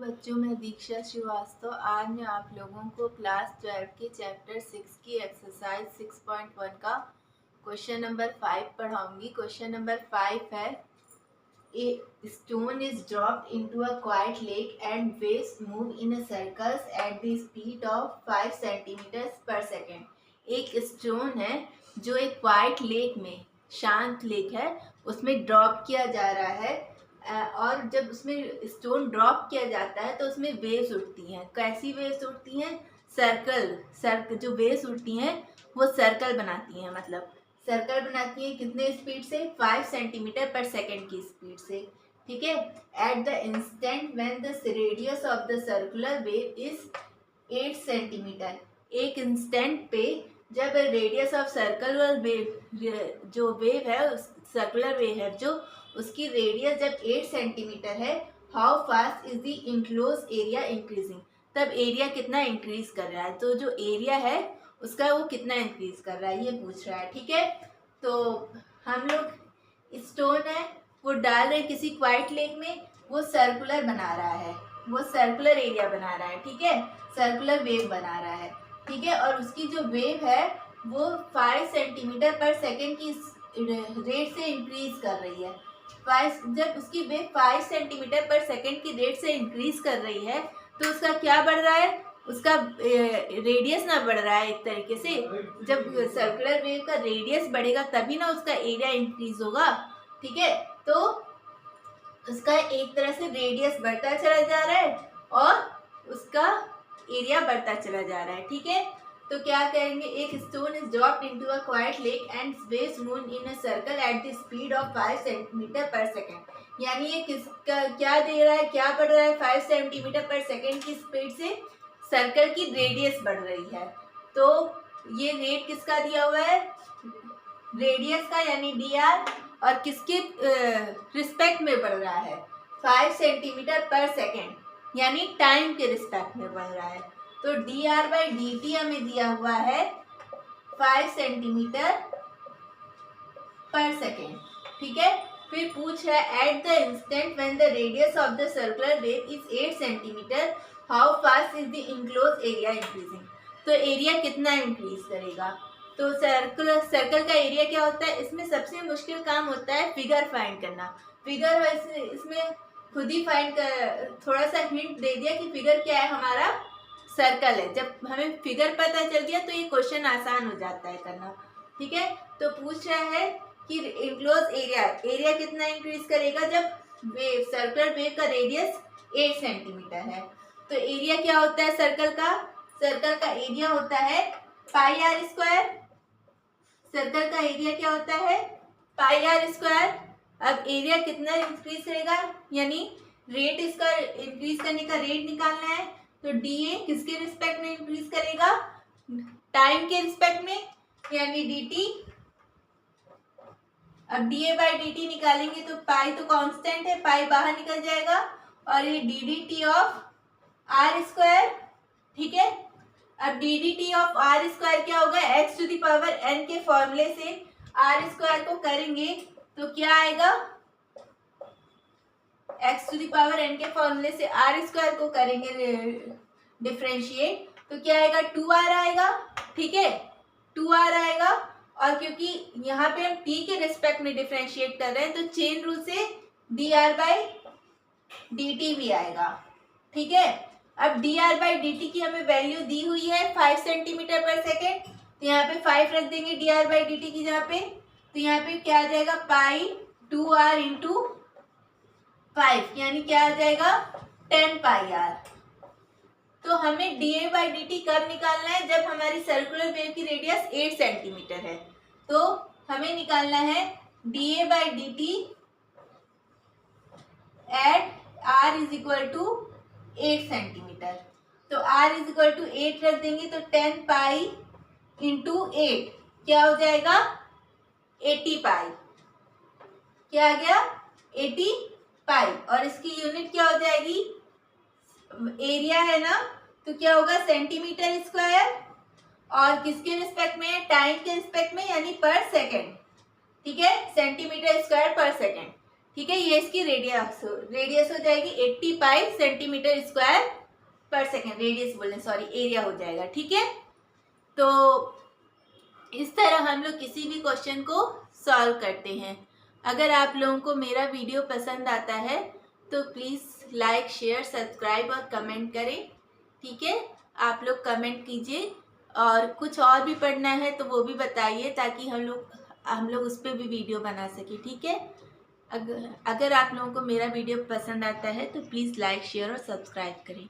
बच्चों, मैं दीक्षा श्रीवास्तव आज मैं आप लोगों को क्लास 12 के चैप्टर 6 की एक्सरसाइज 6.1 का क्वेश्चन नंबर 5 पढ़ाऊंगी। क्वेश्चन नंबर 5 है, a stone is dropped into a quite lake and waves move in a circles at the speed of 5 centimetre पर सेकेंड। एक स्टोन है जो एक क्वाइट लेक में, शांत लेक है, उसमें ड्रॉप किया जा रहा है। और जब उसमें स्टोन ड्रॉप किया जाता है तो उसमें वेव्स उठती हैं। कैसी वेव्स उठती हैं? सर्कल जो वेव्स उठती हैं वो सर्कल बनाती हैं, मतलब सर्कल बनाती हैं। कितने स्पीड से? 5 सेंटीमीटर पर सेकेंड की स्पीड से। ठीक है। At the instant when the radius of the circular wave is 8 centimetre. एक इंस्टेंट पे जब रेडियस ऑफ सर्कुलर वेव, जो वेव है, सर्कुलर वेव है जो, उसकी रेडियस जब 8 सेंटीमीटर है, how fast is the enclose area increasing. तब एरिया कितना इंक्रीज कर रहा है, तो जो एरिया है उसका वो कितना इंक्रीज कर रहा है, ये पूछ रहा है। ठीक है। तो हम लोग स्टोन है वो डाल रहे किसी क्वाइट लेक में, वो सर्कुलर बना रहा है, वो सर्कुलर एरिया बना रहा है। ठीक है, सर्कुलर वेव बना रहा है। ठीक है। और उसकी जो वेव है वो 5 सेंटीमीटर पर सेकेंड की रेट से इंक्रीज कर रही है। जब उसकी वेव 5 सेंटीमीटर पर सेकेंड की रेट से इंक्रीज कर रही है तो उसका क्या बढ़ रहा है? उसका रेडियस ना बढ़ रहा है एक तरीके से। जब सर्कुलर वेव का रेडियस बढ़ेगा तभी ना उसका एरिया इंक्रीज होगा। ठीक है। तो उसका एक तरह से रेडियस बढ़ता चला जा रहा है और उसका एरिया बढ़ता चला जा रहा है। ठीक है। तो क्या करेंगे? एक stone is dropped into a quite lake and waves move in a circle at the speed of 5 centimetre पर सेकेंड। यानी ये किसका क्या दे रहा है, क्या बढ़ रहा है? 5 सेंटीमीटर पर सेकेंड की स्पीड से सर्कल की रेडियस बढ़ रही है। तो ये रेट किसका दिया हुआ है? रेडियस का, यानी dr, और किसके रिस्पेक्ट में बढ़ रहा है? 5 सेंटीमीटर पर सेकेंड, यानी टाइम के रिस्पेक्ट में बढ़ रहा है। तो dr/dt हमें दिया हुआ है 5 सेंटीमीटर पर सेकेंड। ठीक है। फिर पूछ रहा है, at the instant when the radius of the circular wave is 8 centimetre, how fast is the enclose area increasing. तो एरिया कितना इंक्रीज करेगा? तो सर्कल का एरिया क्या होता है? इसमें सबसे मुश्किल काम होता है फिगर फाइंड करना। फिगर वैसे इसमें खुद ही फाइंड कर, थोड़ा सा हिंट दे दिया कि फिगर क्या है, हमारा सर्कल है। जब हमें फिगर पता चल गया तो ये क्वेश्चन आसान हो जाता है करना। ठीक है। तो पूछ रहा है कि इनक्लोज एरिया कितना इंक्रीज करेगा जब वेव, सर्कुलर वेव का रेडियस 8 सेंटीमीटर है। तो एरिया क्या होता है सर्कल का? सर्कल का एरिया होता है पाई आर स्क्वायर। सर्कल का एरिया क्या होता है? पाई आर स्क्वायर। अब एरिया कितना इंक्रीज करेगा, यानी रेट, इसका इंक्रीज करने का रेट निकालना है। तो डीए किसके रिस्पेक्ट में इंक्रीज करेगा? टाइम के रिस्पेक्ट में, यानी dt। अब da/dt निकालेंगे तो पाई तो कांस्टेंट है, पाई बाहर निकल जाएगा और ये ddT ऑफ आर स्क्वायर। ठीक है। अब ddT ऑफ आर स्क्वायर क्या होगा? x to the power n के फॉर्मूले से आर स्क्वायर को करेंगे तो क्या आएगा? x to the power n के फॉर्मूले से आर स्क्वायर को करेंगे डिफरेंशिएट तो क्या आएगा? 2r आएगा। ठीक है, 2r आएगा। और क्योंकि यहाँ पे हम t के रिस्पेक्ट में डिफरेंशिएट कर रहे हैं तो चेन रूल से dr/dt भी आएगा। ठीक है। अब dr/dt की हमें वैल्यू दी हुई है 5 सेंटीमीटर पर सेकेंड, तो यहाँ पे 5 रख देंगे dr/dt की जगह पे। तो यहाँ पे क्या आ जाएगा? पाई 2r इंटू 5, यानी क्या आ जाएगा? 10 पाई आर। तो हमें da/dt कब निकालना है? जब हमारी सर्कुलर वेव की रेडियस 8 सेंटीमीटर है। तो हमें निकालना है da/dt at r is equal to 8 centimetre. तो r इज इक्वल टू 8 रख देंगे तो 10 पाई इंटू 8 क्या हो जाएगा? 80 पाई। क्या आ गया? 80 पाई। और इसकी यूनिट क्या हो जाएगी? एरिया है ना, तो क्या होगा? Centimetre square. और किसके रिस्पेक्ट में? टाइम के रिस्पेक्ट में, यानी पर सेकेंड। ठीक है, सेंटीमीटर स्क्वायर पर सेकेंड। ठीक है, ये इसकी रेडियस हो जाएगी 85 सेंटीमीटर स्क्वायर पर सेकेंड, रेडियस बोलने सॉरी, एरिया हो जाएगा। ठीक है, तो इस तरह हम लोग किसी भी क्वेश्चन को सॉल्व करते हैं। अगर आप लोगों को मेरा वीडियो पसंद आता है तो प्लीज़ लाइक, शेयर, सब्सक्राइब और कमेंट करें। ठीक है, आप लोग कमेंट कीजिए, और कुछ और भी पढ़ना है तो वो भी बताइए, ताकि हम लोग उस पर भी वीडियो बना सकें। ठीक है, अगर आप लोगों को मेरा वीडियो पसंद आता है तो प्लीज़ लाइक, शेयर और सब्सक्राइब करें।